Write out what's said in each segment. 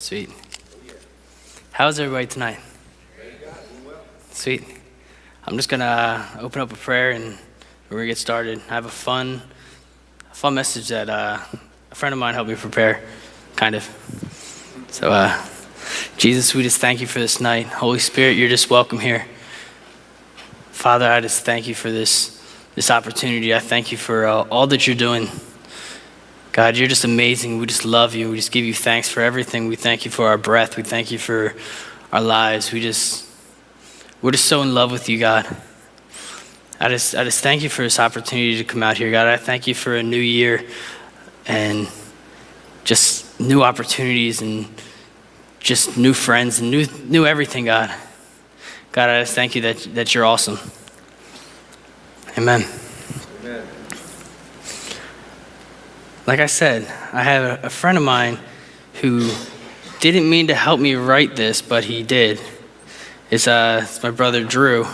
Sweet. How's everybody tonight? Sweet. I'm just gonna open up a prayer and we're gonna get started. I have a fun message that a friend of mine helped me prepare, kind of. So, Jesus, we just thank you for this night. Holy Spirit, you're just welcome here. Father, I just thank you for this opportunity. I thank you for all that you're doing. God, you're just amazing. We just love you. We just give you thanks for everything. We thank you for our breath. We thank you for our lives. We're just so in love with you, God. I just thank you for this opportunity to come out here, God. I thank you for a new year and just new opportunities and just new friends and new everything, God. God, I just thank you that you're awesome. Amen. Amen. Like I said, I have a friend of mine who didn't mean to help me write this, but he did. It's my brother Drew.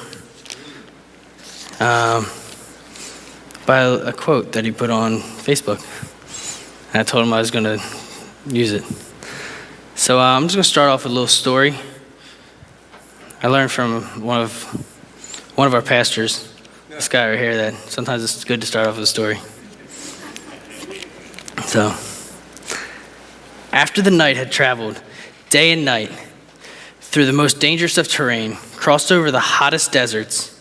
By a quote that he put on Facebook. And I told him I was going to use it. So I'm just going to start off with a little story. I learned from one of our pastors, this guy right here, that sometimes it's good to start off with a story. So, after the knight had traveled day and night through the most dangerous of terrain, crossed over the hottest deserts,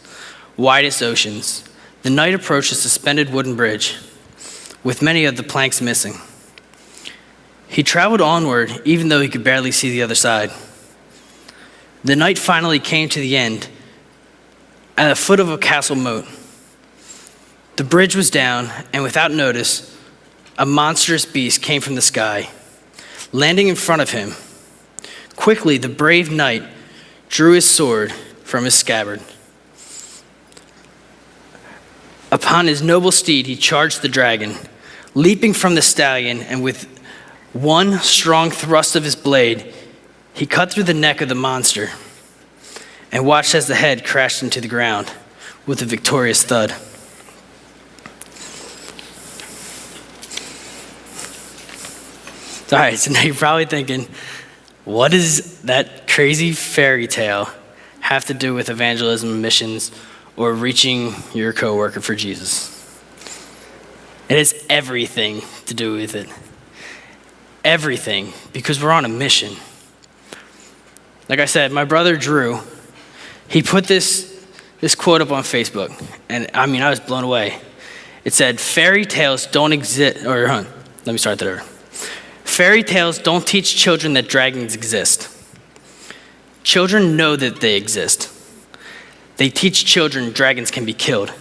widest oceans, the knight approached a suspended wooden bridge with many of the planks missing. He traveled onward even though he could barely see the other side. The knight finally came to the end at the foot of a castle moat. The bridge was down, and without notice, a monstrous beast came from the sky, landing in front of him. Quickly, the brave knight drew his sword from his scabbard. Upon his noble steed, he charged the dragon, leaping from the stallion, and with one strong thrust of his blade, he cut through the neck of the monster and watched as the head crashed into the ground with a victorious thud. All right, so now you're probably thinking, what does that crazy fairy tale have to do with evangelism, missions, or reaching your coworker for Jesus? It has everything to do with it. Everything, because we're on a mission. Like I said, my brother Drew, he put this quote up on Facebook, and I was blown away. It said, fairy tales don't exist, let me start that over. Fairy tales don't teach children that dragons exist. Children know that they exist. They teach children dragons can be killed.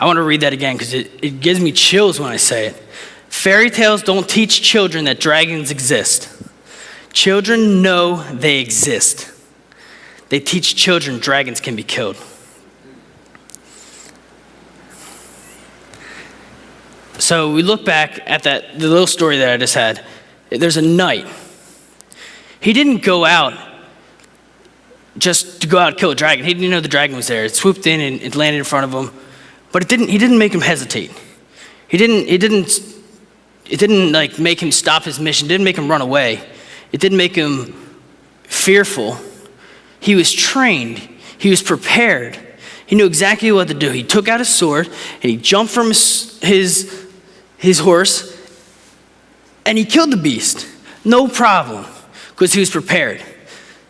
I want to read that again because it gives me chills when I say it. Fairy tales don't teach children that dragons exist. Children know they exist. They teach children dragons can be killed. So we look back at the little story that I just had. There's a knight. He didn't go out just to go out and kill a dragon. He didn't know the dragon was there. It swooped in and it landed in front of him. But he didn't make him hesitate. It didn't like make him stop his mission. It didn't make him run away. It didn't make him fearful. He was trained. He was prepared. He knew exactly what to do. He took out his sword and he jumped from his horse and he killed the beast. No problem, because he was prepared.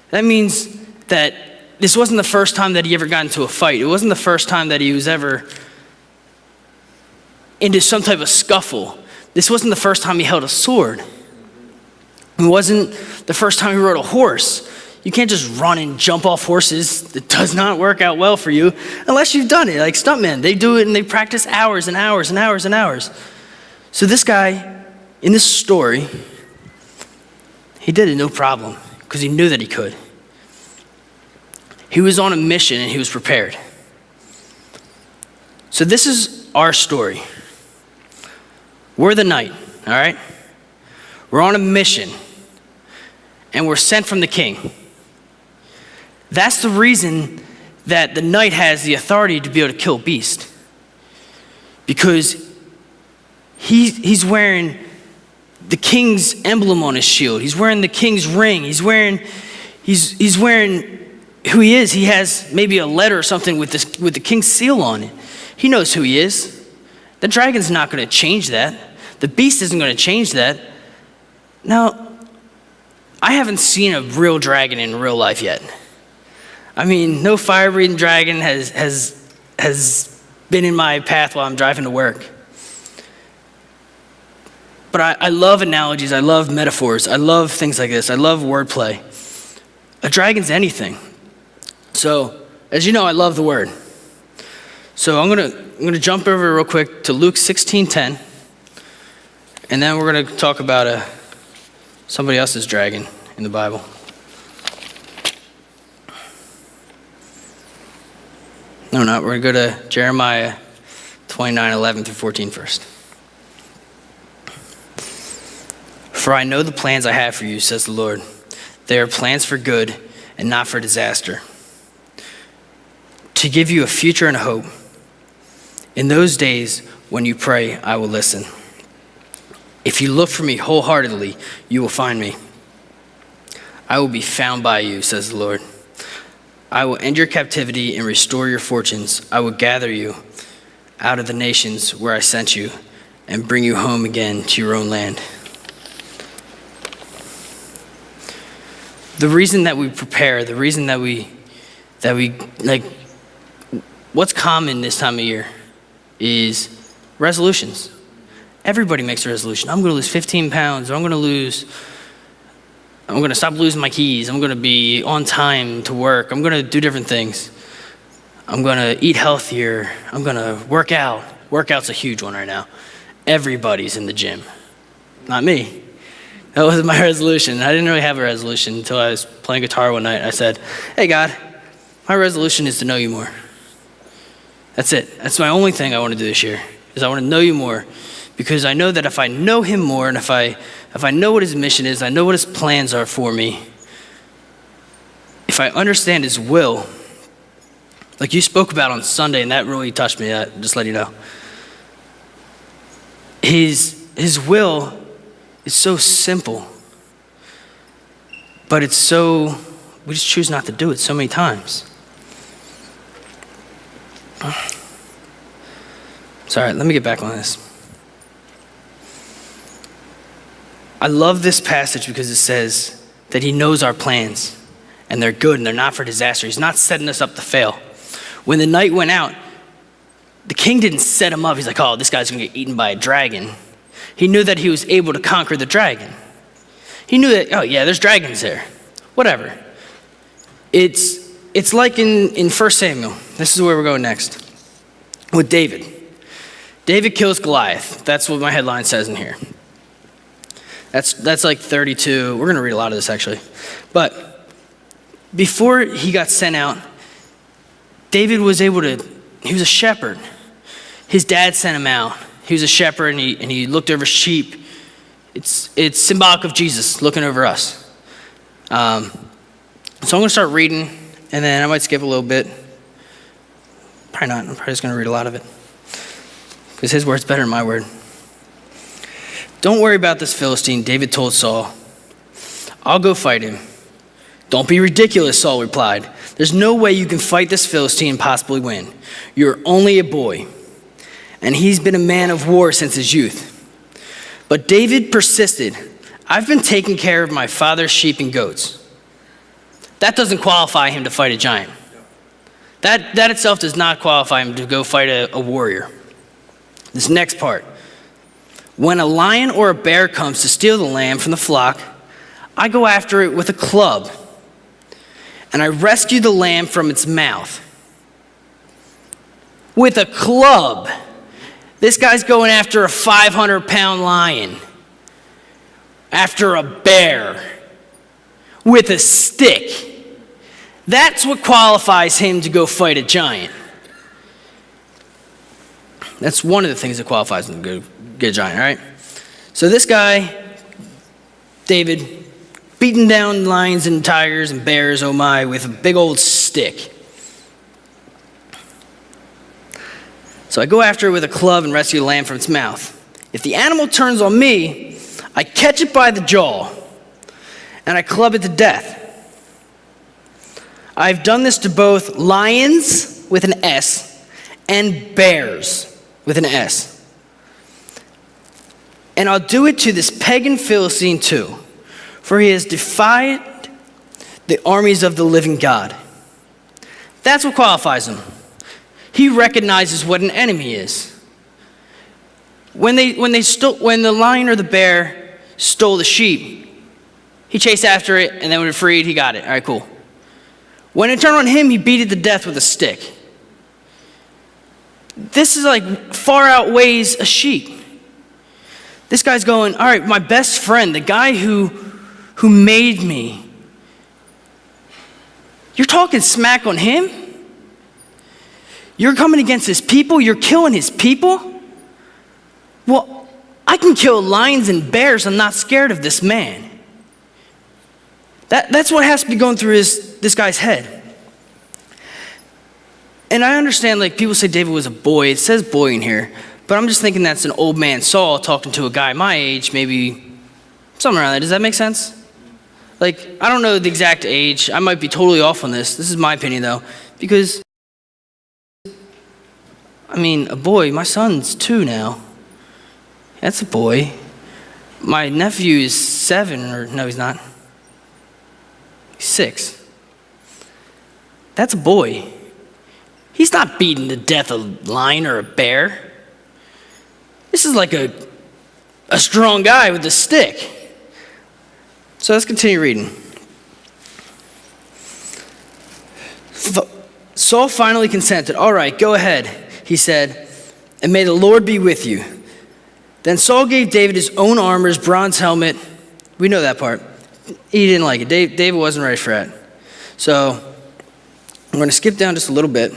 That means that this wasn't the first time that he ever got into a fight. It wasn't the first time that he was ever into some type of scuffle. This wasn't the first time he held a sword. It wasn't the first time he rode a horse. You can't just run and jump off horses. It does not work out well for you unless you've done it. Like stuntmen, they do it and they practice hours and hours and hours and hours. So this guy, in this story, he did it no problem because he knew that he could. He was on a mission and he was prepared. So this is our story. We're the knight, all right? We're on a mission and we're sent from the king. That's the reason that the knight has the authority to be able to kill a beast. Because he's wearing the king's emblem on his shield. He's wearing the king's ring. He's wearing who he is. He has maybe a letter or something with the king's seal on it. He knows who he is. The dragon's not going to change that. The beast isn't going to change that. Now, I haven't seen a real dragon in real life yet. I mean, no fire-breathing dragon has been in my path while I'm driving to work. But I love analogies. I love metaphors. I love things like this. I love wordplay. A dragon's anything. So, as you know, I love the word. So I'm gonna jump over real quick to Luke 16:10, and then we're gonna talk about somebody else's dragon in the Bible. No, not. We're gonna go to Jeremiah 29:11 through 14 first. For I know the plans I have for you, says the Lord. They are plans for good and not for disaster, to give you a future and a hope. In those days, when you pray, I will listen. If you look for me wholeheartedly, you will find me. I will be found by you, says the Lord. I will end your captivity and restore your fortunes. I will gather you out of the nations where I sent you and bring you home again to your own land. The reason that we prepare, the reason that we like, what's common this time of year is resolutions. Everybody makes a resolution. I'm going to lose 15 pounds, or I'm going to stop losing my keys. I'm going to be on time to work. I'm going to do different things. I'm going to eat healthier. I'm going to work out. Workout's a huge one right now. Everybody's in the gym. Not me. That was my resolution. I didn't really have a resolution until I was playing guitar one night. I said, hey, God, my resolution is to know you more. That's it. That's my only thing I want to do this year, is I want to know you more, because I know that if I know him more, and if I know what his mission is, I know what his plans are for me, if I understand his will, like you spoke about on Sunday, and that really touched me, just let you know. His will is so simple, but we just choose not to do it so many times. Sorry, let me get back on this. I love this passage because it says that he knows our plans, and they're good, and they're not for disaster. He's not setting us up to fail. When the night went out, the king didn't set him up. He's like, oh, this guy's going to get eaten by a dragon. He knew that he was able to conquer the dragon. He knew that, oh, yeah, there's dragons there. Whatever. It's like in 1 Samuel. This is where we're going next. With David. David kills Goliath. That's what my headline says in here. That's like 32. We're going to read a lot of this, actually. But before he got sent out, David was he was a shepherd. His dad sent him out. He was a shepherd, and he looked over sheep. It's symbolic of Jesus looking over us. So I'm going to start reading, and then I might skip a little bit. Probably not. I'm probably just going to read a lot of it, because his word's better than my word. Don't worry about this Philistine, David told Saul. I'll go fight him. Don't be ridiculous, Saul replied. There's no way you can fight this Philistine and possibly win. You're only a boy, and he's been a man of war since his youth. But David persisted. I've been taking care of my father's sheep and goats. That doesn't qualify him to fight a giant. That itself does not qualify him to go fight a warrior. This next part. When a lion or a bear comes to steal the lamb from the flock, I go after it with a club, and I rescue the lamb from its mouth. With a club. This guy's going after a 500-pound lion, after a bear, with a stick. That's what qualifies him to go fight a giant. That's one of the things that qualifies him to go get a giant, all right? So this guy, David, beating down lions and tigers and bears, oh my, with a big old stick. So I go after it with a club and rescue the lamb from its mouth. If the animal turns on me, I catch it by the jaw, and I club it to death. I've done this to both lions with an S and bears with an S. And I'll do it to this pagan Philistine too, for he has defied the armies of the living God. That's what qualifies him. He recognizes what an enemy is. When the lion or the bear stole the sheep, he chased after it, and then when it freed, he got it. All right, cool. When it turned on him, he beat it to death with a stick. This is like far outweighs a sheep. This guy's going, all right, my best friend, the guy who made me, you're talking smack on him? You're coming against his people? You're killing his people? Well, I can kill lions and bears. I'm not scared of this man. That's what has to be going through this guy's head. And I understand, like, people say David was a boy. It says boy in here. But I'm just thinking that's an old man Saul talking to a guy my age, maybe something around that. Does that make sense? Like, I don't know the exact age. I might be totally off on this. This is my opinion, though. Because, I mean, a boy, my son's 2 now. That's a boy. My nephew is 7, or no, he's not. He's 6. That's a boy. He's not beating to death a lion or a bear. This is like a strong guy with a stick. So let's continue reading. Saul finally consented. All right, go ahead, he said, and may the Lord be with you. Then Saul gave David his own armor, his bronze helmet. We know that part. He didn't like it. David wasn't ready for that. So I'm going to skip down just a little bit.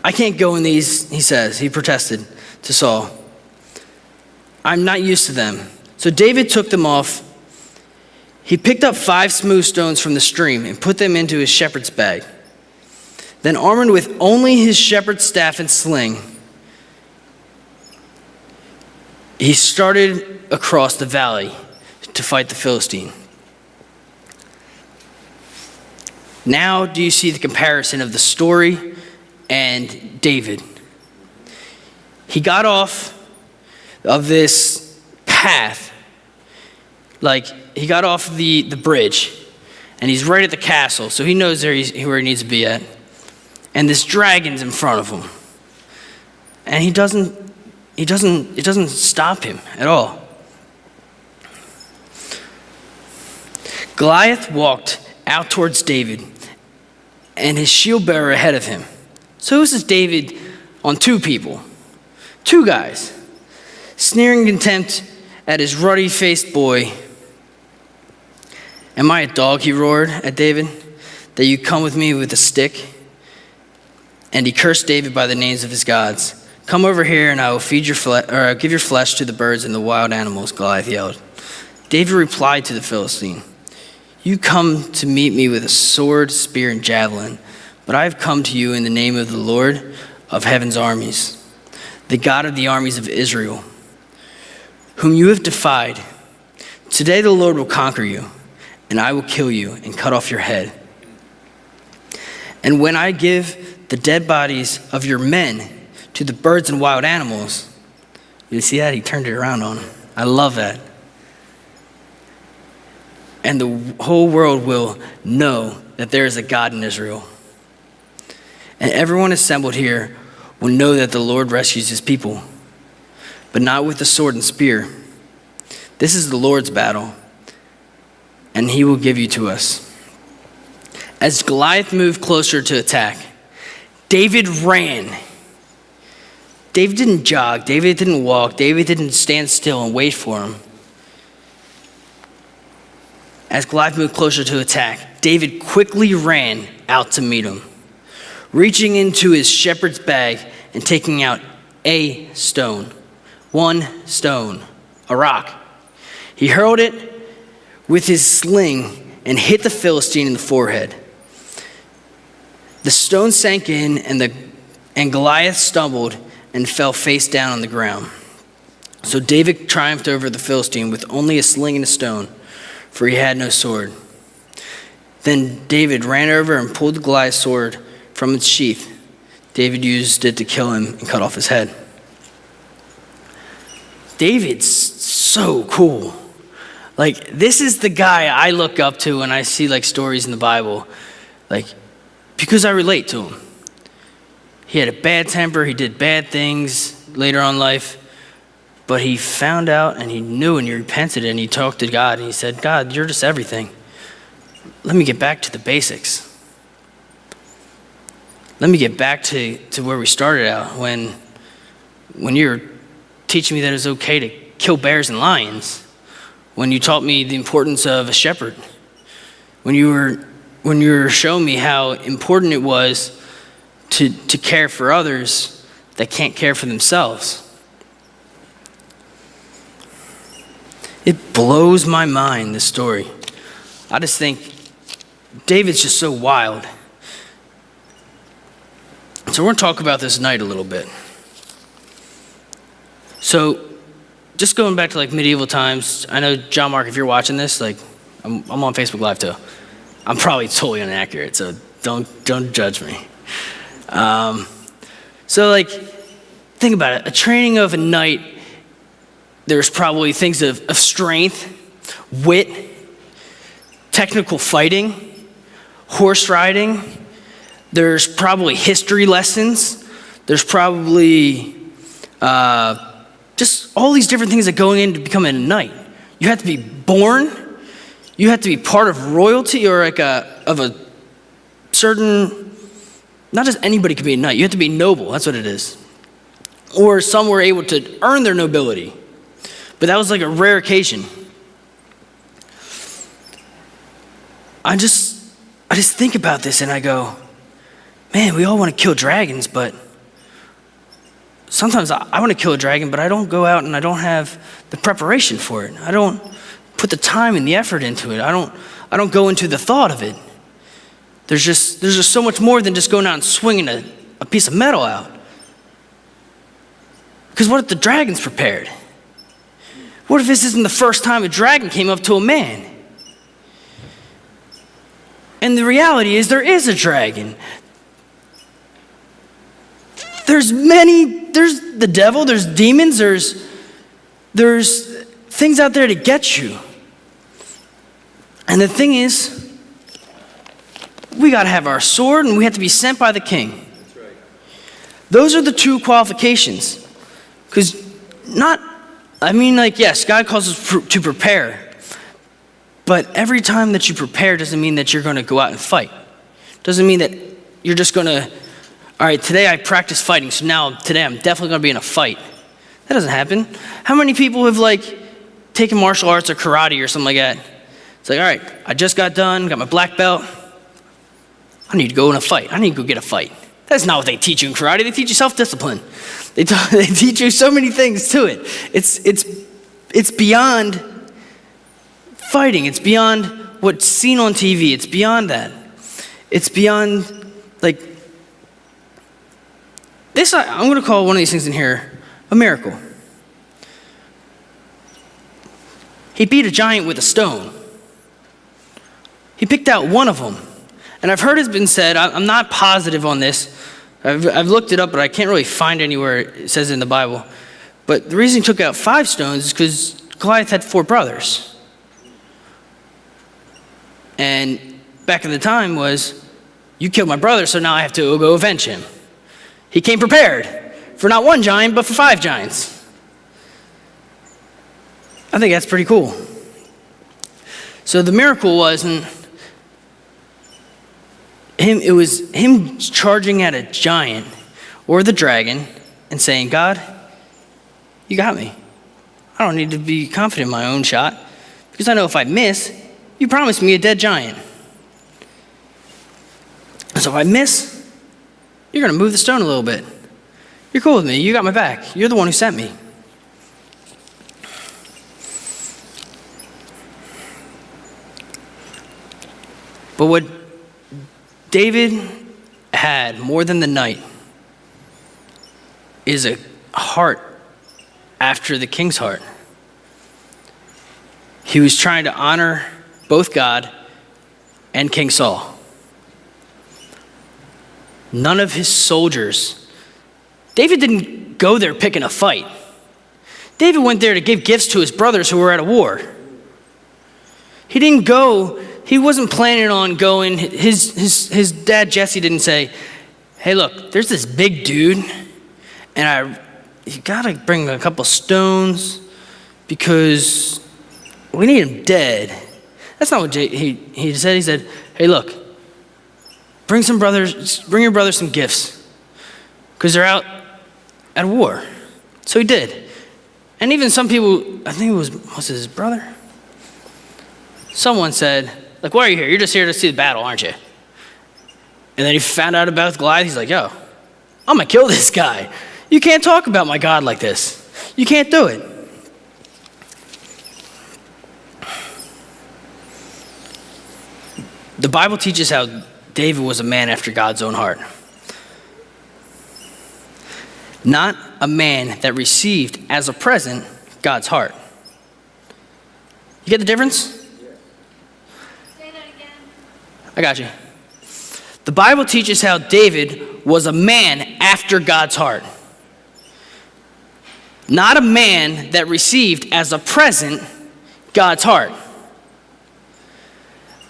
I can't go in these, he says. He protested to Saul. I'm not used to them. So David took them off. He picked up 5 smooth stones from the stream and put them into his shepherd's bag. Then, armed with only his shepherd's staff and sling, he started across the valley to fight the Philistine. Now, do you see the comparison of the story and David? He got off of this path, like he got off the bridge, and he's right at the castle, so he knows where he needs to be at. And this dragon's in front of him, and it doesn't stop him at all. Goliath walked out towards David, and his shield bearer ahead of him. So this is David on 2 people, 2 guys, sneering contempt at his ruddy-faced boy. Am I a dog, he roared at David, that you come with me with a stick? And he cursed David by the names of his gods. Come over here and I will feed give your flesh to the birds and the wild animals, Goliath yelled. David replied to the Philistine, you come to meet me with a sword, spear, and javelin, but I have come to you in the name of the Lord of heaven's armies, the God of the armies of Israel, whom you have defied. Today the Lord will conquer you, and I will kill you and cut off your head. And when I give the dead bodies of your men to the birds and wild animals, you see that? He turned it around on him. I love that. And the whole world will know that there is a God in Israel. And everyone assembled here will know that the Lord rescues his people, but not with the sword and spear. This is the Lord's battle, and he will give you to us. As Goliath moved closer to attack, David ran. David didn't jog. David didn't walk. David didn't stand still and wait for him. As Goliath moved closer to attack, David quickly ran out to meet him, reaching into his shepherd's bag and taking out a stone. 1 stone, a rock. He hurled it with his sling and hit the Philistine in the forehead. The stone sank in, and Goliath stumbled and fell face down on the ground. So David triumphed over the Philistine with only a sling and a stone, for he had no sword. Then David ran over and pulled Goliath's sword from its sheath. David used it to kill him and cut off his head. David's so cool. Like, this is the guy I look up to when I see like stories in the Bible, like, because I relate to him. He had a bad temper, he did bad things later on in life, but he found out and he knew and he repented and he talked to God and he said, God, you're just everything. Let me get back to the basics. Let me get back to where we started out when you were teaching me that it's okay to kill bears and lions, when you taught me the importance of a shepherd, when you were showing me how important it was to care for others that can't care for themselves. It blows my mind, this story. I just think David's just so wild. So we're going to talk about this night a little bit. So just going back to like medieval times, I know, John Mark, if you're watching this, like I'm on Facebook Live too. I'm probably totally inaccurate, so don't judge me. So like, think about it. A training of a knight, there's probably things of strength, wit, technical fighting, horse riding. There's probably history lessons. There's probably just all these different things that go into becoming a knight. You have to be born. You have to be part of royalty or like of a certain, not just anybody can be a knight. You have to be noble. That's what it is. Or some were able to earn their nobility. But that was like a rare occasion. I just think about this and I go, man, we all want to kill dragons, but sometimes I want to kill a dragon, but I don't go out and I don't have the preparation for it. I don't put the time and the effort into it. I don't go into the thought of it. There's just so much more than just going out and swinging a piece of metal out. Because what if the dragon's prepared? What if this isn't the first time a dragon came up to a man? And the reality is there is a dragon. There's the devil, there's demons, there's things out there to get you. And the thing is, we got to have our sword and we have to be sent by the king. That's right. Those are the two qualifications. Because yes, God calls us to prepare. But every time that you prepare doesn't mean that you're going to go out and fight. Doesn't mean that you're just going to, all right, today I practice fighting, so today I'm definitely going to be in a fight. That doesn't happen. How many people have taken martial arts or karate or something like that? It's like, all right, I just got done, got my black belt. I need to go in a fight. I need to go get a fight. That's not what they teach you in karate. They teach you self-discipline. They teach you so many things to it. It's beyond fighting. It's beyond what's seen on TV. It's beyond that. It's beyond this. I'm going to call one of these things in here a miracle. He beat a giant with a stone. He picked out one of them. And I've heard it's been said, I'm not positive on this. I've looked it up, but I can't really find anywhere it says it in the Bible. But the reason he took out 5 stones is because Goliath had 4 brothers. And back in the time was, you killed my brother, so now I have to go avenge him. He came prepared for not 1 giant, but for 5 giants. I think that's pretty cool. So the miracle wasn't him, it was him charging at a giant or the dragon and saying, God, you got me. I don't need to be confident in my own shot because I know if I miss, you promised me a dead giant. So if I miss, you're going to move the stone a little bit. You're cool with me. You got my back. You're the one who sent me. But what David had more than the knight is a heart after the king's heart. He was trying to honor both God and King Saul. None of his soldiers, David didn't go there picking a fight. David went there to give gifts to his brothers who were at a war. He didn't go, he wasn't planning on going. His dad, Jesse, didn't say, hey, look, there's this big dude, and you gotta bring a couple stones because we need him dead. That's not what he said. He said, hey, look, bring your brothers some gifts because they're out at war. So he did. And even some people, I think it was it his brother? Someone said, like, why are you here? You're just here to see the battle, aren't you? And then he found out about Goliath. He's like, yo, I'm going to kill this guy. You can't talk about my God like this. You can't do it. The Bible teaches how David was a man after God's own heart. Not a man that received as a present God's heart. You get the difference? Say that again. I got you. The Bible teaches how David was a man after God's heart. Not a man that received as a present God's heart.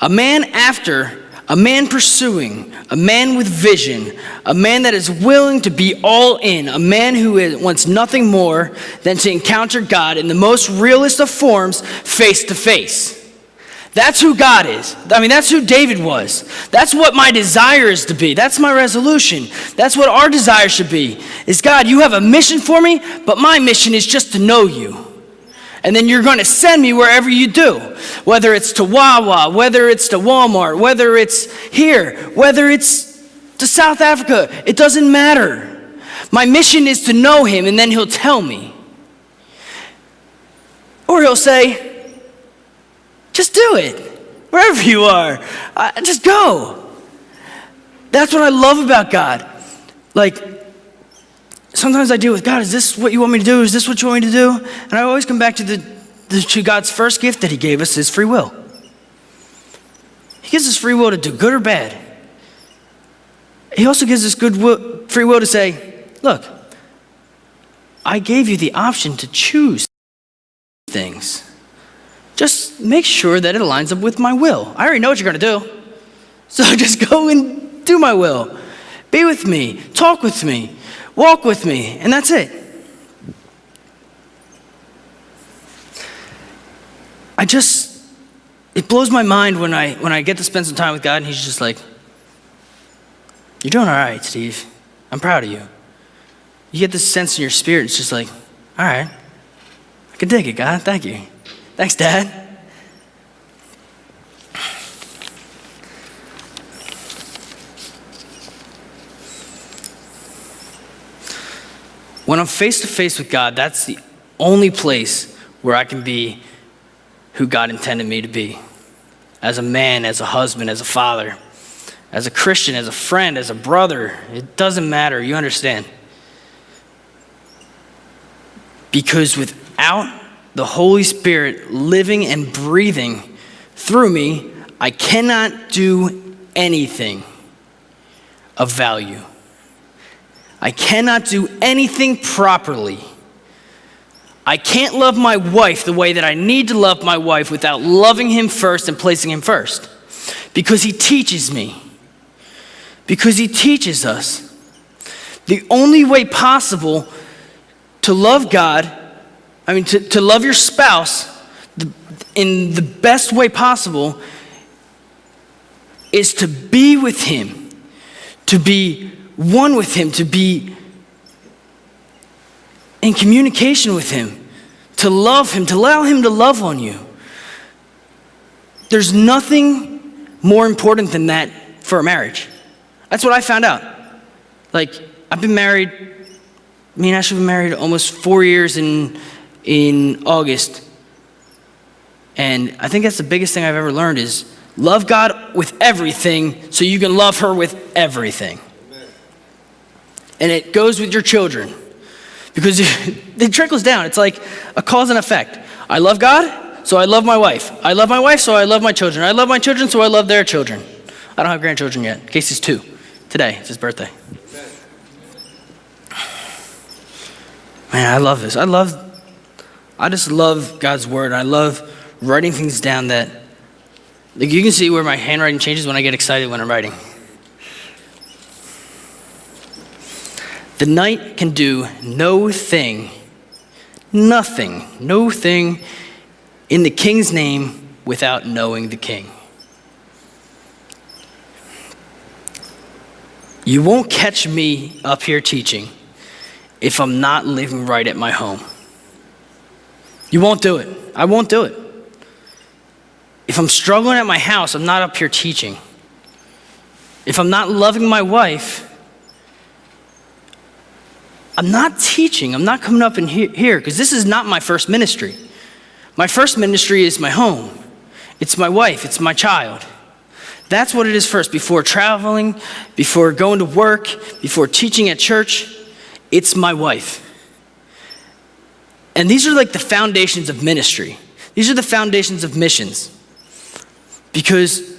A man after, a man pursuing, a man with vision, a man that is willing to be all in, a man who wants nothing more than to encounter God in the most realist of forms, face to face. That's who God is. I mean, that's who David was. That's what my desire is to be. That's my resolution. That's what our desire should be. Is God, you have a mission for me, but my mission is just to know you. And then you're going to send me wherever you do. Whether it's to Wawa, whether it's to Walmart, whether it's here, whether it's to South Africa. It doesn't matter. My mission is to know him, and then he'll tell me. Or he'll say, just do it. Wherever you are, just go. That's what I love about God. Like, sometimes I deal with God, is this what you want me to do? Is this what you want me to do? And I always come back to God's first gift that he gave us, is free will. He gives us free will to do good or bad. He also gives us free will to say, look, I gave you the option to choose things. Just make sure that it aligns up with my will. I already know what you're going to do. So just go and do my will. Be with me. Talk with me. Walk with me. And that's it. It blows my mind when I get to spend some time with God and he's just like, you're doing all right, Steve. I'm proud of you. You get this sense in your spirit. It's just like, all right. I can dig it, God. Thank you. Thanks, Dad. When I'm face to face with God, that's the only place where I can be who God intended me to be. As a man, as a husband, as a father, as a Christian, as a friend, as a brother. It doesn't matter. You understand? Because without the Holy Spirit living and breathing through me, I cannot do anything of value. I cannot do anything properly. I can't love my wife the way that I need to love my wife without loving him first and placing him first. Because he teaches me. Because he teaches us. The only way possible to love God, to love your spouse in the best way possible is to be with him, to be one with him, to be in communication with him, to love him, to allow him to love on you. There's nothing more important than that for a marriage. That's what I found out. Like, I've been married, me and Ashley have been married almost 4 years in August. And I think that's the biggest thing I've ever learned is love God with everything so you can love her with everything. Amen. And it goes with your children. Because it trickles down. It's like a cause and effect. I love God, so I love my wife. I love my wife, so I love my children. I love my children, so I love their children. I don't have grandchildren yet. Casey's 2. Today, it's his birthday. Man, I love this. I just love God's word. I love writing things down that, like, you can see where my handwriting changes when I get excited when I'm writing. The night can do no thing in the king's name without knowing the king. You won't catch me up here teaching if I'm not living right at my home. You won't do it. I won't do it. If I'm struggling at my house, I'm not up here teaching. If I'm not loving my wife, I'm not teaching. I'm not coming up in here because this is not my first ministry. My first ministry is my home. It's my wife. It's my child. That's what it is first. Before traveling, before going to work, before teaching at church, it's my wife. And these are like the foundations of ministry. These are the foundations of missions. Because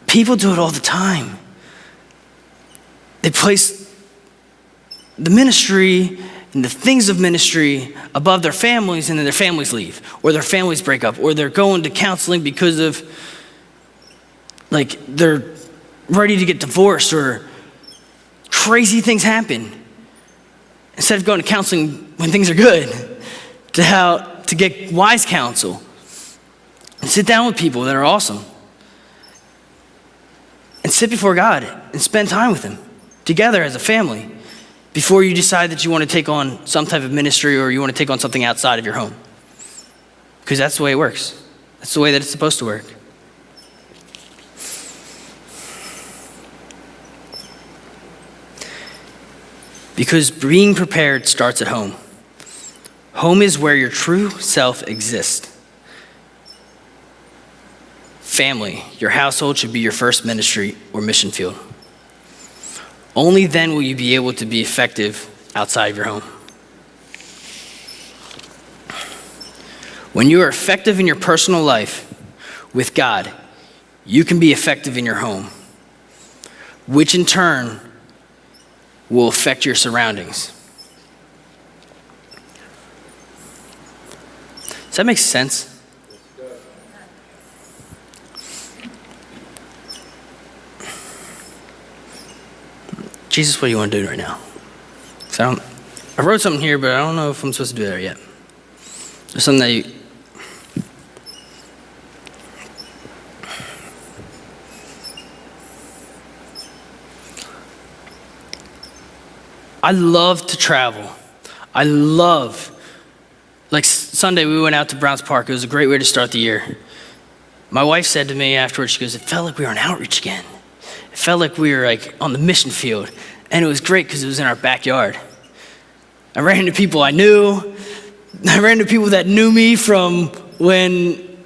people do it all the time. They place the ministry and the things of ministry above their families, and then their families leave, or their families break up, or they're going to counseling because of, like, they're ready to get divorced, or crazy things happen. Instead of going to counseling when things are good, to get wise counsel and sit down with people that are awesome and sit before God and spend time with Him together as a family before you decide that you want to take on some type of ministry or you want to take on something outside of your home. Because that's the way it works. That's the way that it's supposed to work. Because being prepared starts at home. Home is where your true self exists. Family, your household should be your first ministry or mission field. Only then will you be able to be effective outside of your home. When you are effective in your personal life with God, you can be effective in your home, which in turn will affect your surroundings. Does that make sense? Jesus, what do you want to do right now? I wrote something here, but I don't know if I'm supposed to do that yet. There's something that I love to travel. Like Sunday we went out to Browns Park. It was a great way to start the year. My wife said to me afterwards, she goes, it felt like we were on outreach again. It felt like we were like on the mission field. And it was great because it was in our backyard. I ran into people I knew. I ran into people that knew me from when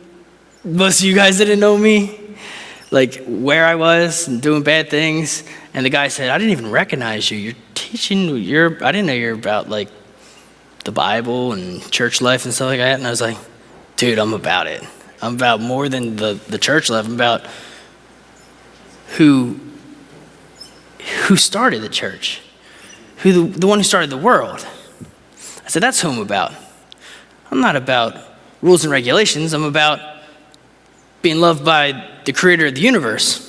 most of you guys didn't know me. Like where I was and doing bad things. And the guy said, I didn't even recognize you. You're teaching, I didn't know you're about like the Bible and church life and stuff like that. And I was like, dude, I'm about it. I'm about more than the church life. I'm about who started the church, who the one who started the world. I said, that's who I'm about. I'm not about rules and regulations. I'm about being loved by the creator of the universe.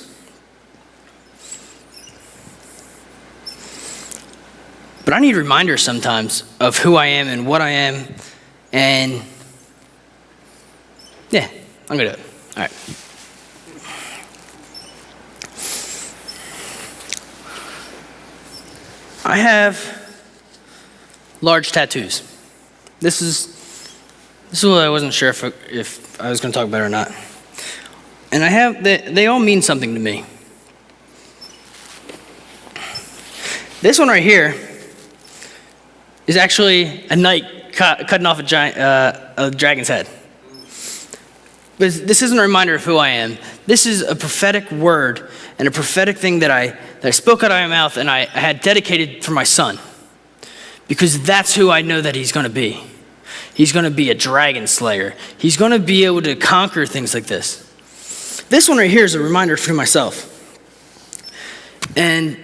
But I need reminders sometimes of who I am and what I am. And yeah, I'm going to do it. All right. I have large tattoos. This is what I wasn't sure if I was going to talk about it or not. And they all mean something to me. This one right here is actually a knight cutting off a dragon's head. But this isn't a reminder of who I am. This is a prophetic word and a prophetic thing that I spoke out of my mouth and I had dedicated for my son. because that's who I know that he's going to be. He's going to be a dragon slayer. He's going to be able to conquer things like this. This one right here is a reminder for myself. And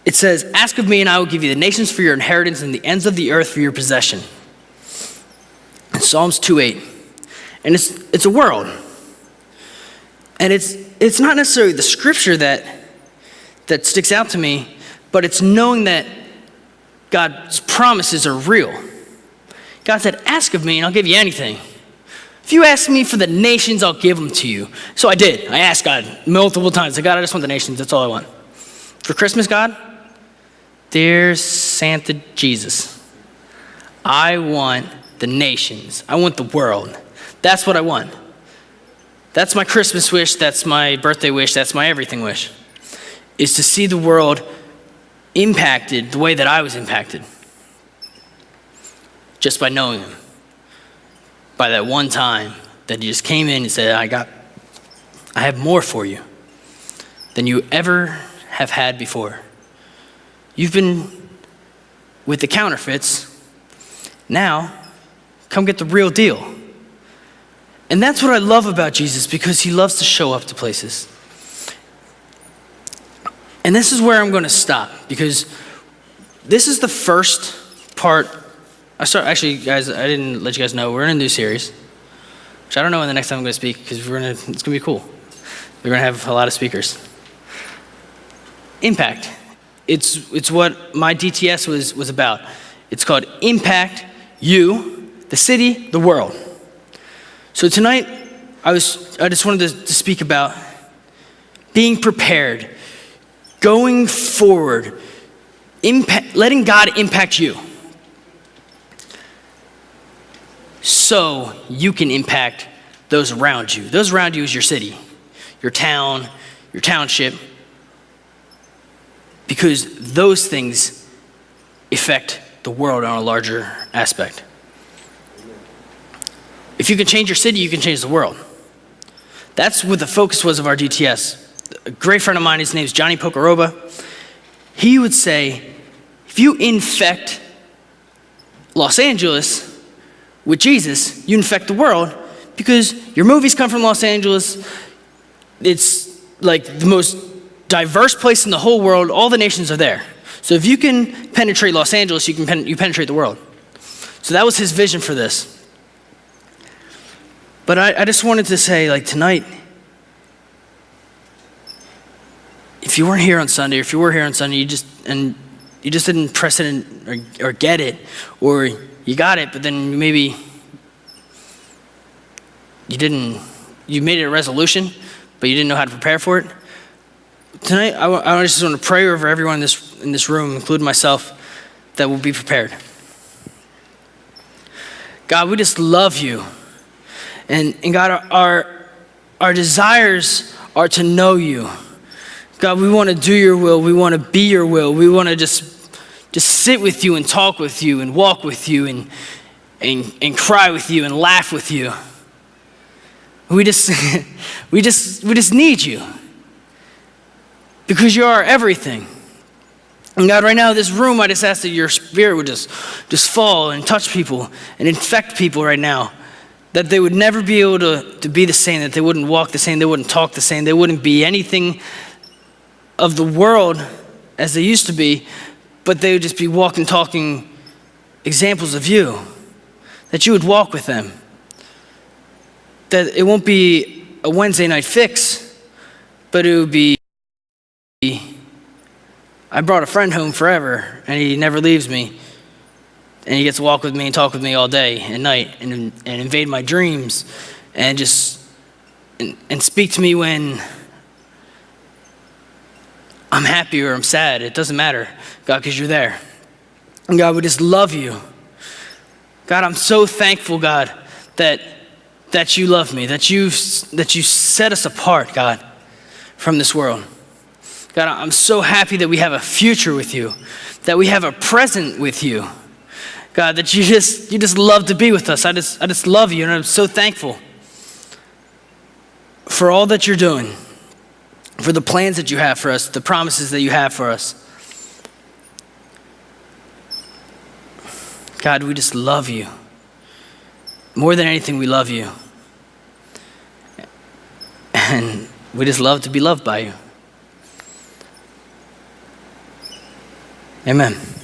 it says, ask of me and I will give you the nations for your inheritance and the ends of the earth for your possession. Psalms 2:8. And it's a world. And it's not necessarily the scripture that sticks out to me, but it's knowing that God's promises are real. God said, ask of me and I'll give you anything. If you ask me for the nations, I'll give them to you. So I did. I asked God multiple times. I said, God, I just want the nations. That's all I want. For Christmas, God, dear Santa Jesus, I want the nations. I want the world. That's what I want. That's my Christmas wish. That's my birthday wish. That's my everything wish, is to see the world impacted the way that I was impacted. Just by knowing him. By that one time that he just came in and said, I have more for you than you ever have had before. You've been with the counterfeits. Now, come get the real deal. And that's what I love about Jesus, because he loves to show up to places. And this is where I'm going to stop, because this is the first part. Actually, guys, I didn't let you guys know, we're in a new series, which I don't know when the next time I'm going to speak, because it's going to be cool. We're going to have a lot of speakers. Impact. It's what my DTS was about. It's called Impact You, the city, the world. So tonight, I just wanted to speak about being prepared, going forward, letting God impact you, so you can impact those around you. Those around you is your city, your town, your township, because those things affect the world on a larger aspect. If you can change your city, you can change the world. That's what the focus was of our DTS. A great friend of mine, his name is Johnny Pocoroba. He would say, if you infect Los Angeles with Jesus, you infect the world, because your movies come from Los Angeles. It's like the most diverse place in the whole world. All the nations are there. So if you can penetrate Los Angeles, you penetrate the world. So that was his vision for this. But I just wanted to say, like, tonight, if you weren't here on Sunday, you just didn't press it in, or get it, or you got it, but then maybe you made it a resolution, but you didn't know how to prepare for it. Tonight, I just want to pray over everyone in this room, including myself, that will be prepared. God, we just love you. And God, our desires are to know you. God, we want to do your will. We want to be your will. We want to just sit with you and talk with you and walk with you and cry with you and laugh with you. We just need you, because you're our everything. And God, right now in this room, I just ask that your spirit would just fall and touch people and infect people right now, that they would never be able to be the same, that they wouldn't walk the same, they wouldn't talk the same, they wouldn't be anything of the world as they used to be, but they would just be walking, talking examples of you, that you would walk with them, that it won't be a Wednesday night fix, but it would be, I brought a friend home forever and he never leaves me, and he gets to walk with me and talk with me all day and night and invade my dreams and and speak to me when I'm happy or I'm sad. It doesn't matter, God, because you're there. And God, we just love you. God, I'm so thankful, God, that you love me, that you set us apart, God, from this world. God, I'm so happy that we have a future with you, that we have a present with you. God, that you just love to be with us. I just love you, and I'm so thankful for all that you're doing, for the plans that you have for us, the promises that you have for us. God, we just love you. More than anything, we love you. And we just love to be loved by you. Amen.